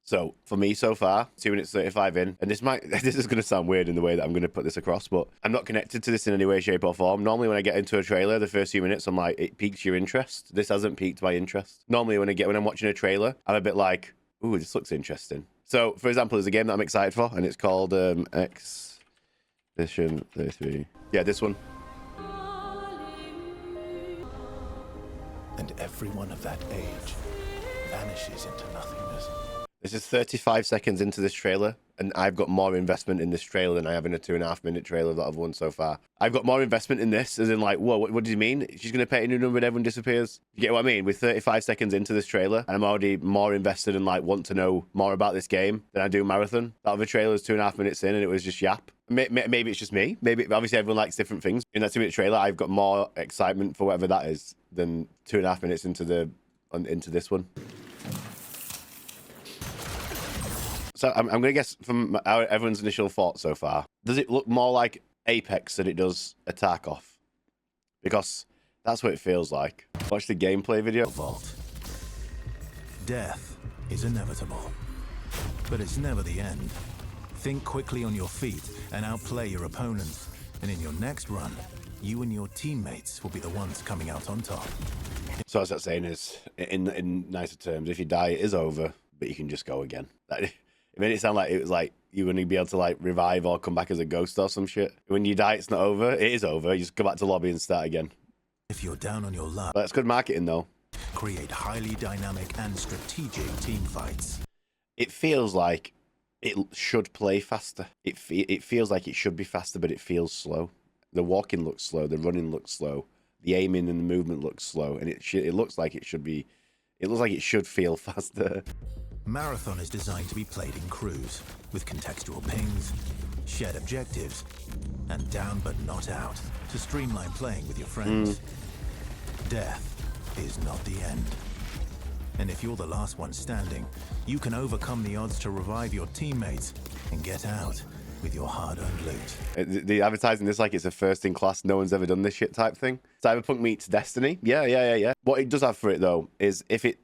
So for me so far, 2 minutes 35 in, and this is going to sound weird in the way that I'm going to put this across, but I'm not connected to this in any way, shape or form. Normally when I get into a trailer, the first few minutes, I'm like, it piques your interest. This hasn't piqued my interest. Normally when I'm watching a trailer, I'm a bit like, ooh, this looks interesting. So for example, there's a game that I'm excited for, and it's called Expedition 33. Yeah, this one. And everyone of that age vanishes into nothingness. This is 35 seconds into this trailer, and I've got more investment in this trailer than I have in a 2.5-minute trailer that I've won so far. I've got more investment in this, as in like, whoa, what do you mean? She's going to pay a new number and everyone disappears? You get what I mean? We're 35 seconds into this trailer, and I'm already more invested and like want to know more about this game than I do Marathon. That other trailer is 2.5 minutes in, and it was just yap. Maybe it's just me. Maybe, obviously, everyone likes different things. In that 2-minute trailer, I've got more excitement for whatever that is than 2.5 minutes into this one. So I'm going to guess from everyone's initial thoughts so far, does it look more like Apex than it does a Tarkov? Because that's what it feels like. Watch the gameplay video. Vault. Death is inevitable, but it's never the end. Think quickly on your feet and outplay your opponents. And in your next run, you and your teammates will be the ones coming out on top. So as that saying is, in nicer terms, if you die, it is over, but you can just go again. It made it sound like it was like you wouldn't be able to like revive or come back as a ghost or some shit. When you die, it's not over. It is over. You just go back to lobby and start again. If you're down on your luck, That's good marketing though. create highly dynamic and strategic team fights. It feels like it should play faster. It feels like it should be faster, but it feels slow. The walking looks slow. The running looks slow. The aiming and the movement looks slow, and it looks like it should be. It looks like it should feel faster. Marathon is designed to be played in crews, with contextual pings, shared objectives, and down but not out, to streamline playing with your friends. Death is not the end. And if you're the last one standing, you can overcome the odds to revive your teammates and get out with your hard-earned loot. The advertising this like it's a first-in-class, no one's ever done this shit type thing. Cyberpunk meets Destiny. Yeah. What it does have for it though is if it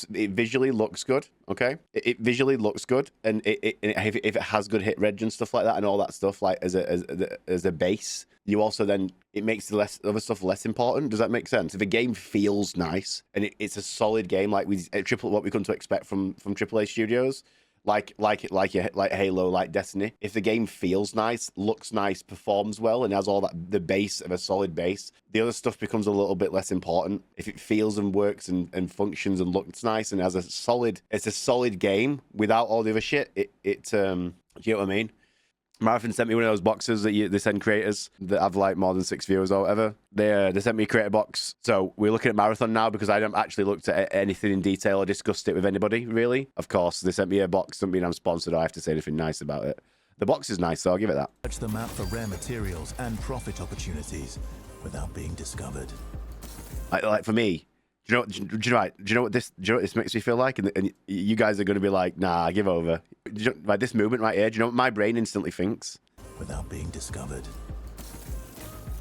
visually looks good, okay? It visually looks good, and if it has good hit reg and stuff like that and all that stuff like as a base, you also then it makes the other stuff less important. Does that make sense? If a game feels nice and it's a solid game like what we come to expect from AAA studios. Like Halo, like Destiny. If the game feels nice, looks nice, performs well, and has all that the base of a solid base, the other stuff becomes a little bit less important. If it feels and works and functions and looks nice and has it's a solid game without all the other shit. Do you know what I mean? Marathon sent me one of those boxes that they send creators that have like more than 6 viewers or whatever. They sent me a creator box. So we're looking at Marathon now because I haven't actually looked at anything in detail or discussed it with anybody, really. Of course, they sent me a box. Doesn't mean I'm sponsored or I have to say anything nice about it. The box is nice, so I'll give it that. Search the map for rare materials and profit opportunities without being discovered. Like for me, do you know what this makes me feel like? And you guys are going to be like, nah, give over. Like this movement right here, do you know what my brain instantly thinks? Without being discovered.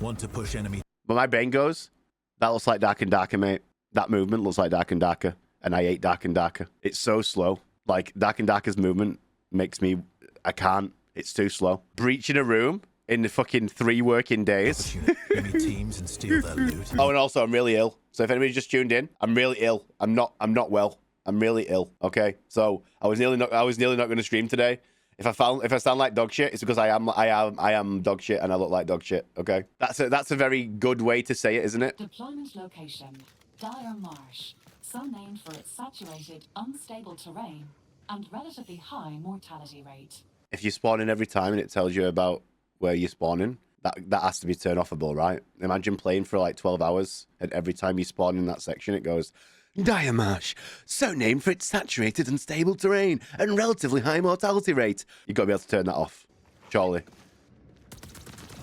Want to push enemy. But my brain goes, that looks like Dark and Darker, mate. That movement looks like Dark and Darker. And I hate Dark and Darker. It's so slow. Like Dark and Darker's movement makes me, I can't. It's too slow. Breaching a room in the fucking 3 working days. Enemy teams and steal their loot. Oh, and also I'm really ill. So if anybody just tuned in, I'm really ill. I'm not well. I'm really ill. Okay. So I was nearly not going to stream today. If I sound like dog shit, it's because I am dog shit and I look like dog shit. Okay. That's a very good way to say it, isn't it? Deployment location: Dire Marsh, so named for its saturated, unstable terrain and relatively high mortality rate. If you spawn in every time and it tells you about where you're spawning, that has to be turn offable, right? Imagine playing for like 12 hours and every time you spawn in that section, it goes, Dire Marsh, so named for its saturated and stable terrain and relatively high mortality rate. You've got to be able to turn that off, surely.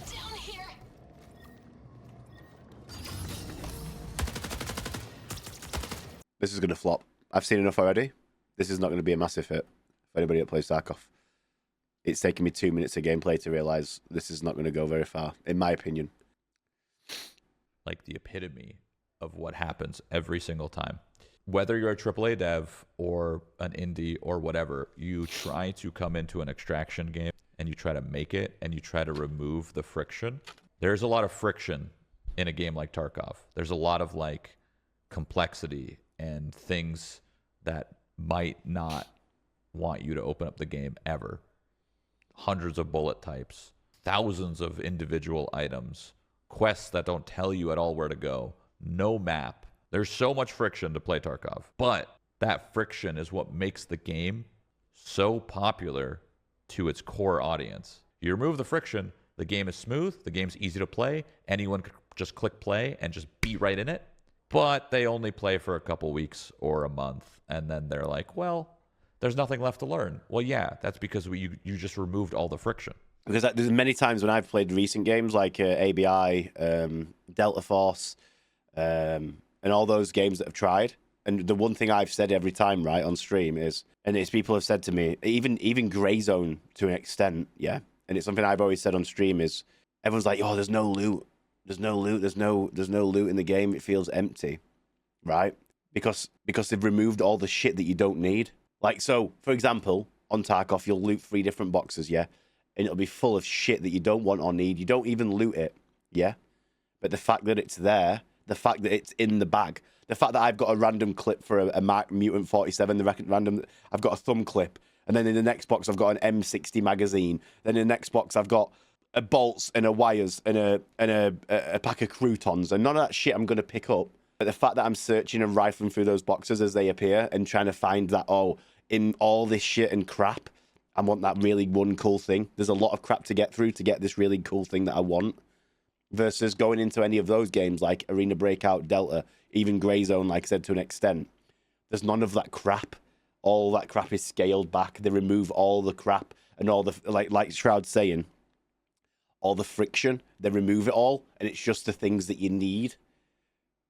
Down here. This is going to flop. I've seen enough already. This is not going to be a massive hit for anybody that plays Tarkov. It's taken me 2 minutes of gameplay to realize this is not going to go very far, in my opinion. Like the epitome of what happens every single time. Whether you're a AAA dev or an indie or whatever, you try to come into an extraction game and you try to make it and you try to remove the friction. There's a lot of friction in a game like Tarkov. There's a lot of like complexity and things that might not want you to open up the game ever. Hundreds of bullet types, thousands of individual items, quests that don't tell you at all where to go, no map. There's so much friction to play Tarkov, but that friction is what makes the game so popular to its core audience. You remove the friction, the game is smooth, the game's easy to play, anyone could just click play and just be right in it, but they only play for a couple weeks or a month, and then they're like, well, there's nothing left to learn. Well, yeah, that's because you just removed all the friction. Because there's many times when I've played recent games like ABI, Delta Force, and all those games that have tried. And the one thing I've said every time, right, on stream is, and it's people have said to me, even Grey Zone to an extent, yeah. And it's something I've always said on stream is, everyone's like, oh, there's no loot. There's no loot. There's no loot in the game. It feels empty, right? Because they've removed all the shit that you don't need. Like, so, for example, on Tarkov, you'll loot 3 different boxes, yeah? And it'll be full of shit that you don't want or need. You don't even loot it, yeah? But the fact that it's there, the fact that it's in the bag, the fact that I've got a random clip for a Mutant 47, I've got a thumb clip, and then in the next box I've got an M60 magazine. Then in the next box I've got a bolts and a wires and a pack of croutons, and none of that shit I'm going to pick up. But the fact that I'm searching and rifling through those boxes as they appear and trying to find that, oh, in all this shit and crap, I want that really one cool thing. There's a lot of crap to get through to get this really cool thing that I want. Versus going into any of those games like Arena Breakout, Delta, even Grey Zone, like I said, to an extent. There's none of that crap. All that crap is scaled back. They remove all the crap and all the, like Shroud's saying, all the friction. They remove it all, and it's just the things that you need.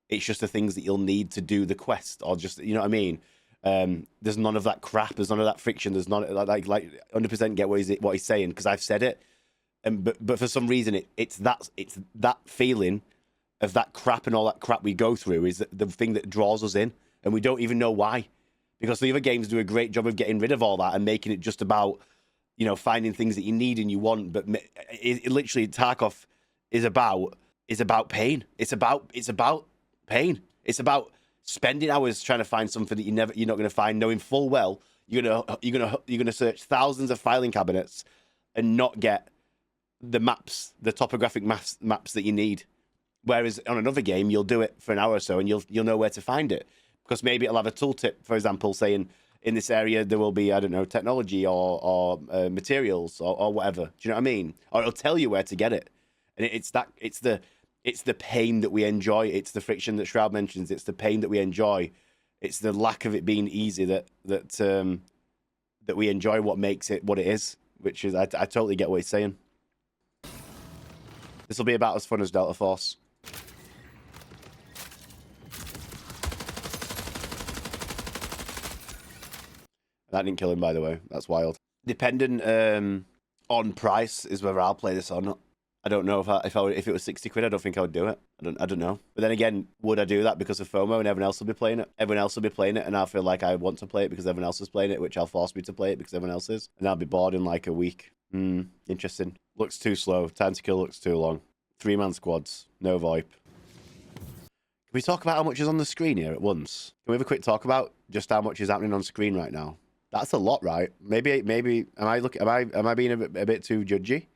It's just the things that you'll need to do the quest, or just, you know what I mean? There's none of that crap. There's none of that friction. There's none, like 100% get what he's saying, because I've said it. But for some reason, it's that feeling of that crap and all that crap we go through is the thing that draws us in, and we don't even know why. Because the other games do a great job of getting rid of all that and making it just about, you know, finding things that you need and you want. But it literally, Tarkov is about pain. It's about pain. It's about spending hours trying to find something that you're not going to find, knowing full well you're gonna search thousands of filing cabinets and not get the maps, the topographic maps that you need. Whereas on another game, you'll do it for an hour or so and you'll know where to find it, because maybe it'll have a tooltip, for example, saying in this area there will be, I don't know, technology or materials or whatever. Do you know what I mean? Or it'll tell you where to get it. And it's the pain that we enjoy. It's the friction that Shroud mentions. It's the pain that we enjoy. It's the lack of it being easy that we enjoy, what makes it what it is. Which is, I totally get what he's saying. This will be about as fun as Delta Force. That didn't kill him, by the way. That's wild. Depending on price is whether I'll play this or not. I don't know if it was 60 quid, I don't think I would do it. I don't know. But then again, would I do that because of FOMO and everyone else will be playing it? Everyone else will be playing it, and I'll feel like I want to play it because everyone else is playing it, which I'll force me to play it because everyone else is. And I'll be bored in like a week. Interesting. Looks too slow. Time to kill looks too long. 3-man squads. No VoIP. Can we talk about how much is on the screen here at once? Can we have a quick talk about just how much is happening on screen right now? That's a lot, right? Maybe am I being a bit too judgy?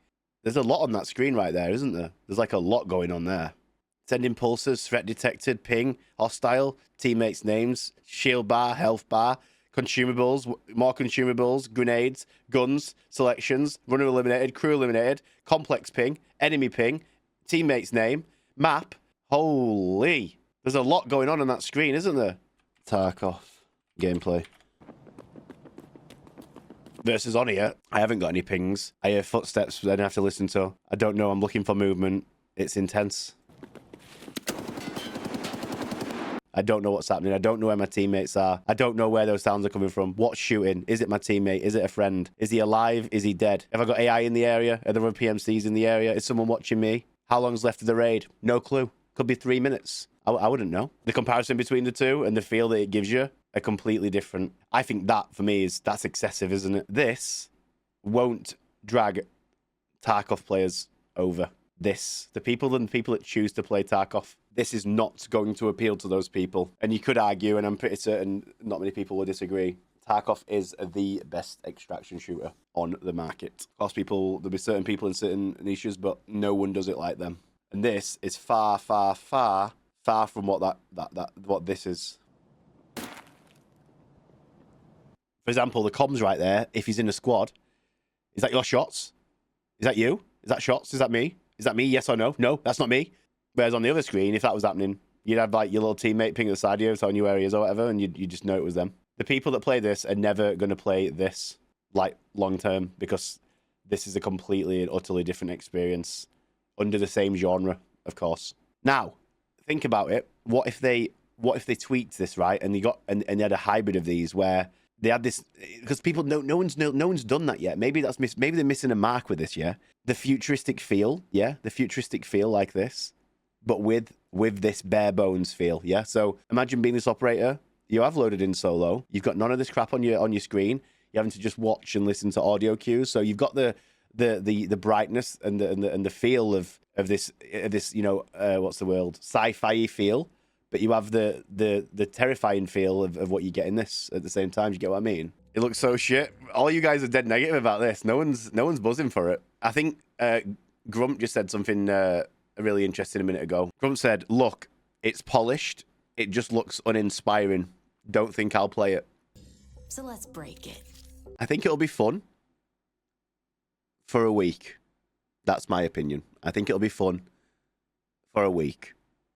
There's a lot on that screen right there, isn't there? There's like a lot going on there. Sending pulses, threat detected, ping, hostile, teammates' names, shield bar, health bar, consumables, more consumables, grenades, guns, selections, runner eliminated, crew eliminated, complex ping, enemy ping, teammate's name, map. Holy. There's a lot going on that screen, isn't there? Tarkov gameplay. Versus on here, I haven't got any pings. I hear footsteps then I have to listen to. I don't know, I'm looking for movement. It's intense. I don't know what's happening. I don't know where my teammates are. I don't know where those sounds are coming from. What's shooting? Is it my teammate? Is it a friend? Is he alive? Is he dead? Have I got AI in the area? Are there other PMCs in the area? Is someone watching me? How long's left of the raid? No clue. Could be 3 minutes. I wouldn't know. The comparison between the two and the feel that it gives you are completely different. I think that, for me, that's excessive, isn't it? This won't drag Tarkov players over. The people that choose to play Tarkov, this is not going to appeal to those people. And you could argue, and I'm pretty certain not many people will disagree, Tarkov is the best extraction shooter on the market. Of course, there'll be certain people in certain niches, but no one does it like them. And this is far, far, far, far from what what this is. For example, the comms right there, if he's in a squad, is that your shots? Is that you? Is that shots? Is that me? Is that me? Yes or no? No, that's not me. Whereas on the other screen, if that was happening, you'd have like your little teammate ping at the side of you, telling you where he is or whatever, and you just know it was them. The people that play this are never going to play this like long term, because this is a completely and utterly different experience under the same genre, of course. Now, think about it. What if they tweaked this, right? And they had a hybrid of these where they had this, because people no one's done that yet. Maybe maybe they're missing a mark with this, yeah. The futuristic feel, yeah, the futuristic feel like this, but with this bare bones feel, yeah. So imagine being this operator. You have loaded in solo. You've got none of this crap on your screen. You're having to just watch and listen to audio cues. So you've got the brightness and the feel of this what's the word, sci-fi feel, but you have the terrifying feel of what you get in this at the same time. You get what I mean? It looks so shit. All you guys are dead negative about this. No one's buzzing for it. I think Grump just said something really interesting a minute ago. Grump said, "Look, it's polished. It just looks uninspiring. Don't think I'll play it." So let's break it. I think it'll be fun for a week. That's my opinion. I think it'll be fun for a week.